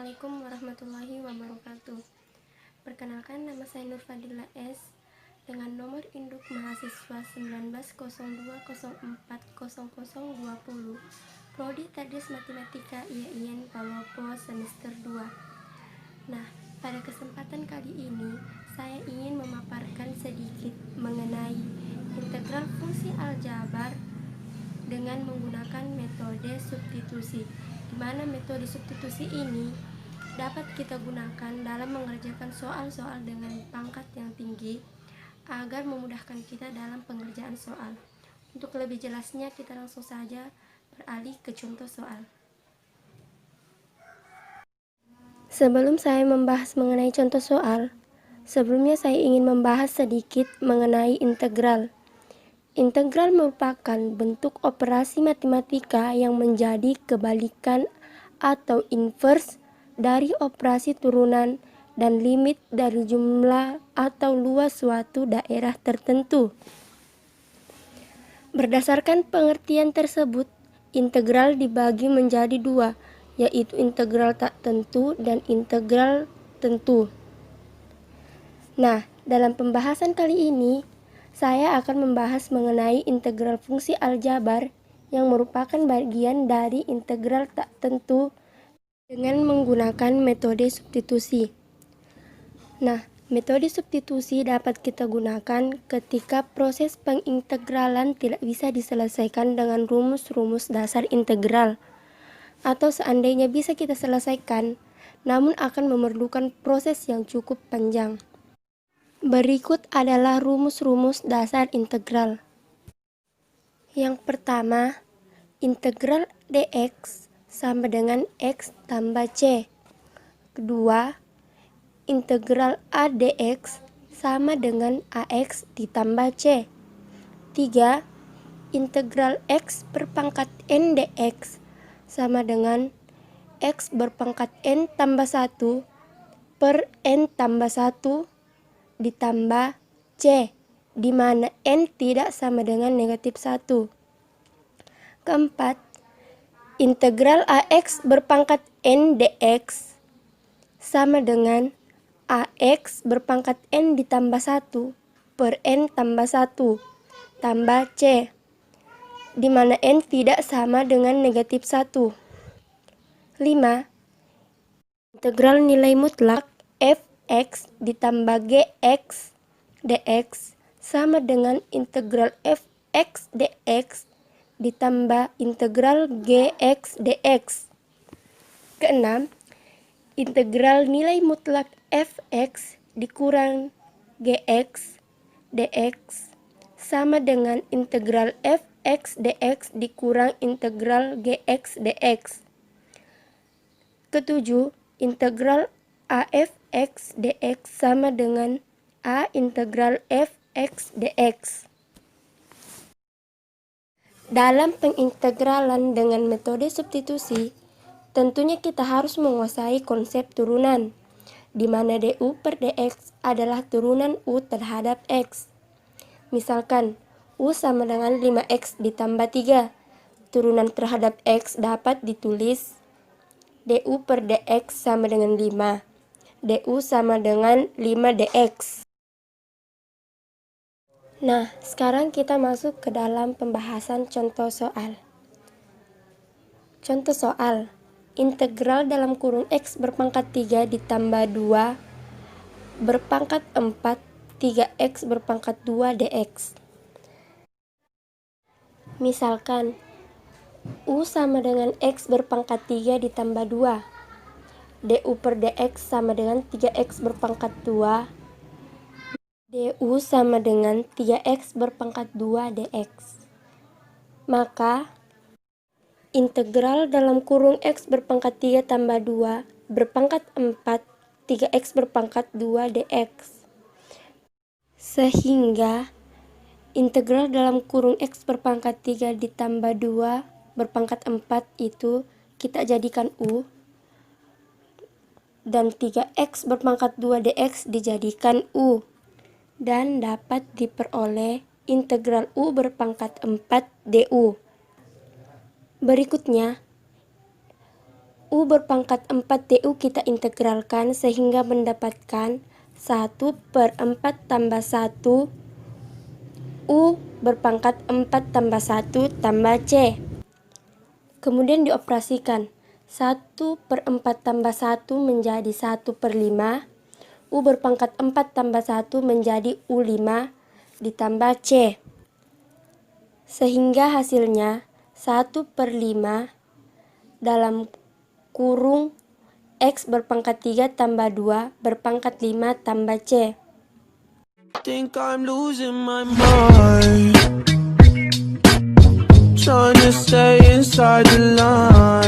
Assalamualaikum warahmatullahi wabarakatuh. Perkenalkan, nama saya Nur Fadila S. dengan nomor induk mahasiswa 1902040020, Prodi Tadris Matematika IAIN Palopo semester 2. Nah, pada kesempatan kali ini saya ingin memaparkan sedikit mengenai integral fungsi aljabar dengan menggunakan metode substitusi, di mana metode substitusi ini dapat kita gunakan dalam mengerjakan soal-soal dengan pangkat yang tinggi agar memudahkan kita dalam pengerjaan soal. Untuk lebih jelasnya, kita langsung saja beralih ke contoh soal. Sebelum saya membahas mengenai contoh soal, sebelumnya saya ingin membahas sedikit mengenai integral. Integral merupakan bentuk operasi matematika yang menjadi kebalikan atau inverse dari operasi turunan dan limit dari jumlah atau luas suatu daerah tertentu. Berdasarkan pengertian tersebut, integral dibagi menjadi dua, yaitu integral tak tentu dan integral tentu. Nah, dalam pembahasan kali ini, saya akan membahas mengenai integral fungsi aljabar yang merupakan bagian dari integral tak tentu dengan menggunakan metode substitusi. Nah, metode substitusi dapat kita gunakan ketika proses pengintegralan tidak bisa diselesaikan dengan rumus-rumus dasar integral, atau seandainya bisa kita selesaikan, namun akan memerlukan proses yang cukup panjang. Berikut adalah rumus-rumus dasar integral. Yang pertama, integral dx sama dengan x tambah c. Kedua, integral a dx sama dengan ax ditambah c. Tiga, integral x berpangkat n dx sama dengan x berpangkat n tambah 1 per n tambah 1 ditambah c, di mana n tidak sama dengan negatif 1. Keempat, integral ax berpangkat n dx sama dengan ax berpangkat n ditambah 1 per n tambah 1 tambah c, di mana n tidak sama dengan negatif 1. 5. Integral nilai mutlak fx ditambah gx dx sama dengan integral fx dx ditambah integral gx dx. Keenam, integral nilai mutlak fx dikurang gx dx sama dengan integral fx dx dikurang integral gx dx. Ketujuh, integral afx dx sama dengan a integral fx dx. Dalam pengintegralan dengan metode substitusi, tentunya kita harus menguasai konsep turunan, di mana du per dx adalah turunan u terhadap x. Misalkan, u sama dengan 5x ditambah 3. Turunan terhadap x dapat ditulis du per dx sama dengan 5. du sama dengan 5 dx. Nah, sekarang kita masuk ke dalam pembahasan contoh soal. Contoh soal, integral dalam kurung x berpangkat 3 ditambah 2 berpangkat 4 3x berpangkat 2 dx. Misalkan, u sama dengan x berpangkat 3 ditambah 2. du per dx sama dengan 3x berpangkat 2. du sama dengan 3x berpangkat 2 dx. Maka, integral dalam kurung x berpangkat 3 tambah 2 berpangkat 4 3x berpangkat 2 dx. Sehingga, integral dalam kurung x berpangkat 3 ditambah 2 berpangkat 4 itu kita jadikan u, dan 3x berpangkat 2 dx dijadikan u, dan dapat diperoleh integral u berpangkat 4 du. Berikutnya, U berpangkat 4 DU kita integralkan sehingga mendapatkan 1/4 tambah 1 U berpangkat 4 tambah 1 tambah C. Kemudian dioperasikan. 1/4 tambah 1 menjadi 1/5. U berpangkat 4 tambah 1 menjadi U5 ditambah C. Sehingga hasilnya 1/5 dalam kurung X berpangkat 3 tambah 2 berpangkat 5 tambah C. Think I'm losing my mind, trying to stay inside the line.